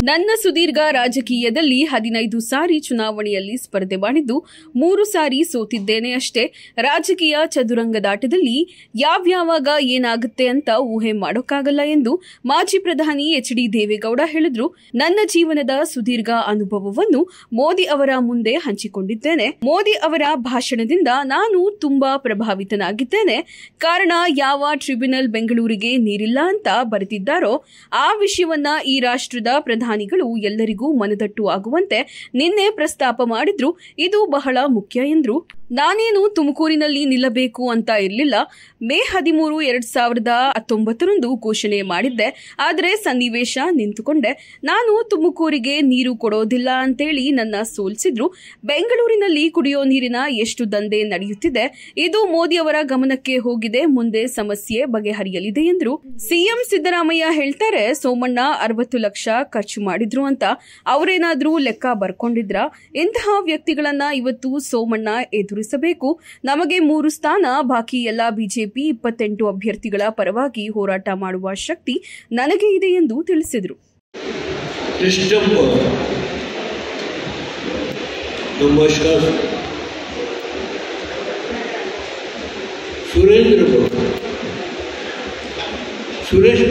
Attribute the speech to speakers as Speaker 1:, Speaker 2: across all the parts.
Speaker 1: ನನ್ನ ಸುದೀರ್ಘ ರಾಜಕೀಯದಲ್ಲಿ 15 ಸಾರಿ ಚುನಾವಣೆಯಲ್ಲಿ ಸ್ಪರ್ಧೆ ಮಾಡಿದ್ದು 3 ಸಾರಿ ಸೋತಿದ್ದೇನೆ ಅಷ್ಟೇ. ರಾಜಕೀಯ ಚದುರಂಗದಾಟದಲ್ಲಿ ಯಾವ್ಯಾವಾಗ ಏನಾಗುತ್ತೆ ಅಂತ ಊಹೆ ಮಾಡೋಕ್ಕಾಗಲ್ಲ ಎಂದು ಮಾಜಿ ಪ್ರಧಾನಿ ಎಚ್.ಡಿ. ದೇವೇಗೌಡ ಹೇಳಿದ್ರು. ನನ್ನ ಜೀವನದ ಸುದೀರ್ಘ ಅನುಭವವನ್ನು ಮೋದಿ ಅವರ ಮುಂದೆ ಹಂಚಿಕೊಂಡಿದ್ದೇನೆ. ಮೋದಿ ಅವರ ಭಾಷಣದಿಂದ ನಾನು ತುಂಬಾ ಪ್ರಭಾವಿತನಾಗಿದ್ದೇನೆ. ಕಾರಣ ಯಾವ ಟ್ರಿಬ್ಯುನಲ್ ಬೆಂಗಳೂರಿಗೆ ನೀರಿಲ್ಲ ಅಂತ ಬರೆದಿದ್ದಾರೋ ಆ ವಿಷಯವನ್ನ ಈ ರಾಷ್ಟ್ರದ ಪ್ರಧಾನಿಗಳು ಎಲ್ಲರಿಗೂ ಮನದಟ್ಟು ಆಗುವಂತೆ ನಿನ್ನೆ ಪ್ರಸ್ತಾಪ ಮಾಡಿದ್ರು. ಇದು ಬಹಳ ಮುಖ್ಯ ಎಂದ್ರು. ನಾನೇನು ತುಮಕೂರಿನಲ್ಲಿ ನಿಲ್ಲಬೇಕು ಅಂತ ಇರಲಿಲ್ಲ. ಮೇ 13, 2019 ಘೋಷಣೆ ಮಾಡಿದ್ದೆ. ಆದರೆ ಸನ್ನಿವೇಶ ನಿಂತುಕೊಂಡೆ. ನಾನು ತುಮಕೂರಿಗೆ ನೀರು ಕೊಡೋದಿಲ್ಲ ಅಂತೇಳಿ ನನ್ನ ಸೋಲಿಸಿದ್ರು. ಬೆಂಗಳೂರಿನಲ್ಲಿ ಕುಡಿಯೋ ನೀರಿನ ಎಷ್ಟು ದಂಧೆ ನಡೆಯುತ್ತಿದೆ, ಇದು ಮೋದಿ ಅವರ ಗಮನಕ್ಕೆ ಹೋಗಿದೆ. ಮುಂದೆ ಸಮಸ್ಯೆ ಬಗೆಹರಿಯಲಿದೆ ಎಂದ್ರು. ಸಿಎಂ ಸಿದ್ದರಾಮಯ್ಯ ಹೇಳ್ತಾರೆ, ಸೋಮಣ್ಣ 60 ಲಕ್ಷ ಖರ್ಚು ಮಾಡಿದ್ರು ಅಂತ. ಅವರೇನಾದ್ರೂ ಲೆಕ್ಕ ಬರ್ಕೊಂಡಿದ್ರ? ಇಂತಹ ವ್ಯಕ್ತಿಗಳನ್ನ ಇವತ್ತು ಸೋಮಣ್ಣ ಎದುರಿಸಬೇಕು. ನಮಗೆ 3 ಸ್ಥಾನ ಬಾಕಿ. ಎಲ್ಲ ಬಿಜೆಪಿ 28 ಅಭ್ಯರ್ಥಿಗಳ ಪರವಾಗಿ ಹೋರಾಟ ಮಾಡುವ ಶಕ್ತಿ ನನಗೆ ಇದೆ ಎಂದು ತಿಳಿಸಿದರು.
Speaker 2: ಸುರೇಂದ್ರ ಸುರೇಶ್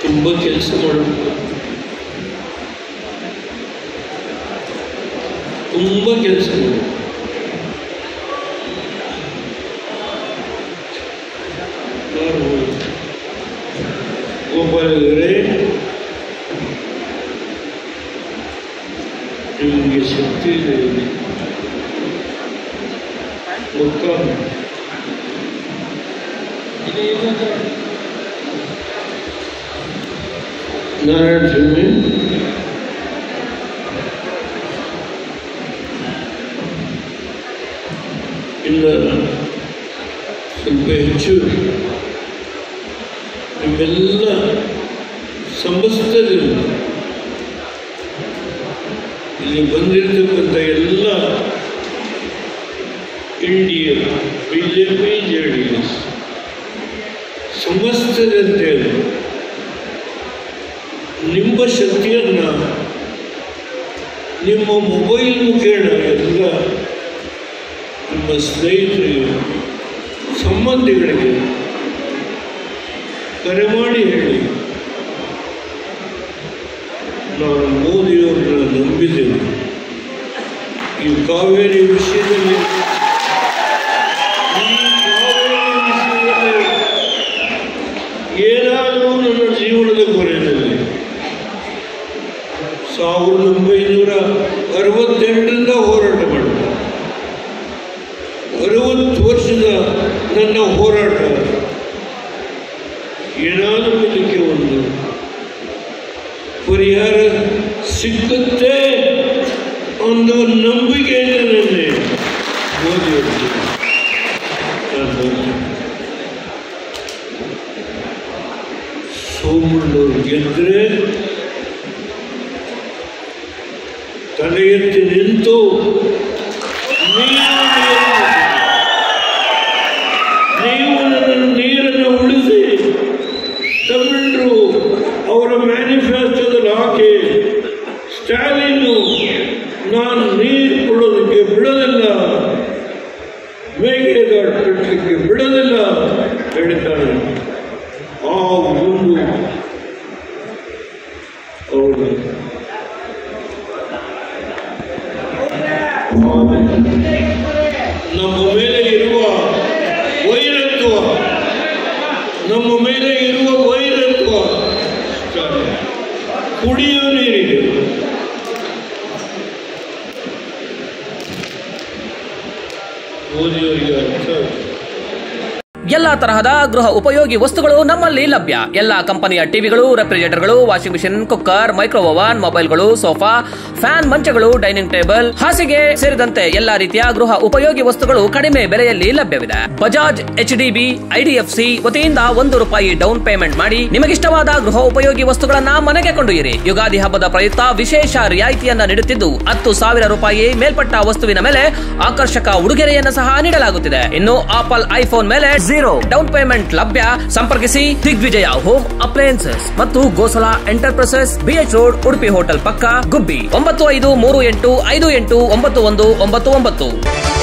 Speaker 2: ತುಂಬ ಕೆಲಸ ಮಾಡಬೇಕು, ತುಂಬ ಕೆಲಸ ಮಾಡಬೇಕು. ಗೋಪಾಲಗರೇ, ನಿಮಗೆ ಶಕ್ತಿ ಇದೆ. ನಾರಾಯಣ ಸ್ವಾಮಿ ಇನ್ನು ಸ್ವಲ್ಪ ಹೆಚ್ಚು ನಿಮ್ಮೆಲ್ಲ ಸಮಸ್ತ ಇಲ್ಲಿ ಬಂದಿರತಕ್ಕಂಥ ಎಲ್ಲ ಇಂಡಿಯಾ ಬಿಜೆಪಿ ಜೆಡಿಎಸ್ ಸಮಸ್ತ ಜನತೆಯನ್ನು ನಿಮ್ಮ ಶಕ್ತಿಯನ್ನು ನಿಮ್ಮ ಮೊಬೈಲ್ ಮುಖೇನ ಎಲ್ಲ ನಿಮ್ಮ ಸ್ನೇಹಿತರಿಗೆ, ಸಂಬಂಧಿಗಳಿಗೆ ಕರೆ ಮಾಡಿ ಹೇಳಿ, ನಾನು ಮೋದಿಯವರನ್ನ ನಂಬಿದ್ದೇನೆ. ಈ ಕಾವೇರಿ ವಿಷಯದಲ್ಲಿ ಏನಾದರೂ ನನ್ನ ಜೀವನದ ಕೊನೆಯಲ್ಲಿ 1968ರಿಂದ ಹೋರಾಟ ಮಾಡಿದೆ. 60 ವರ್ಷದ ನನ್ನ ಹೋರಾಟ ಏನಾದರೂ ಇದಕ್ಕೆ ಒಂದು ಪರಿಹಾರ ಸಿಕ್ಕುತ್ತೆ ಅನ್ನೋ ನಂಬಿಕೆಯಿಂದ ನನ್ನೇ ಮೋದಿಯವರು ಸೋಮಣ್ಣವರು ಗೆದ್ದರೆ ತಲೆ ಎತ್ತಿ ನಿಂತು ನೀವು ನನ್ನ ನೀರನ್ನು ಉಳಿಸಿ ತಮಿಳರು ಅವರ ಮ್ಯಾನಿಫೆಸ್ಟೋದಲ್ಲಿ ಹಾಕಿ ಸ್ಟಾಲಿನ್ನು ನಾನು ನೀರು ಕೊಡೋದಕ್ಕೆ ಬಿಡೋದಿಲ್ಲ, ಮೇಕೆದಾಟು ಕಟ್ಟಲಿಕ್ಕೆ ಬಿಡೋದಿಲ್ಲ ಹೇಳಿದ್ದಾರೆ. ಆ ಒಂದು ಅವರು ನಮ್ಮ ಮೇಲೆ ಇರುವ ವೈರತ್ವ, ನಮ್ಮ ಮೇಲೆ ಇರುವ ವೈರತ್ವ ಕುಡಿಯೋ ನೀರಿಗೆ ಮೋದಿಯವರಿಗೆ ಅರ್ಥ.
Speaker 3: ಎಲ್ಲಾ ತರಹದ ಗೃಹ ಉಪಯೋಗಿ ವಸ್ತುಗಳು ನಮ್ಮಲ್ಲಿ ಲಭ್ಯ. ಎಲ್ಲಾ ಕಂಪನಿಯ ಟಿವಿಗಳು, ರೆಫ್ರಿಜರೇಟರ್ಗಳು, washing machine, cooker, micro oven, ಮೊಬೈಲ್ಗಳು, ಸೋಫಾ, ಫ್ಯಾನ್, ಮಂಚಗಳು, ಡೈನಿಂಗ್ ಟೇಬಲ್, ಹಾಸಿಗೆ ಸೇರಿದಂತೆ ಎಲ್ಲಾ ರೀತಿಯ ಗೃಹ ಉಪಯೋಗಿ ವಸ್ತುಗಳು ಕಡಿಮೆ ಬೆಲೆಯಲ್ಲಿ ಲಭ್ಯವಿದೆ. ಬಜಾಜ್, HDB, IDFC ವತಿಯಿಂದ ₹1 ಡೌನ್ ಪೇಮೆಂಟ್ ಮಾಡಿ ನಿಮಗಿಷ್ಟವಾದ ಗೃಹ ಉಪಯೋಗಿ ವಸ್ತುಗಳನ್ನ ಮನೆಗೆ ಕೊಂಡೊಯ್ಯಿರಿ. ಯುಗಾದಿ ಹಬ್ಬದ ಪ್ರಯುಕ್ತ ವಿಶೇಷ ರಿಯಾಯಿತಿಯನ್ನ ನೀಡುತ್ತಿದ್ದು ₹10,000 ಮೇಲ್ಪಟ್ಟ ವಸ್ತುವಿನ ಮೇಲೆ ಆಕರ್ಷಕ ಉಡುಗೊರೆಯನ್ನು ಸಹ ನೀಡಲಾಗುತ್ತಿದೆ. ಇನ್ನು ಆಪಲ್ ಐಫೋನ್ ಮೇಲೆ 0 ಡೌನ್ ಪೇಮೆಂಟ್ ಲಭ್ಯ. ಸಂಪರ್ಕಿಸಿ ದಿಗ್ವಿಜಯ ಹೋಮ್ ಅಪ್ಲಯನ್ಸಸ್ ಮತ್ತು Gosala enterprises, BH road, Udupi hotel ಪಕ್ಕ, ಗುಬ್ಬಿ. 9538589199.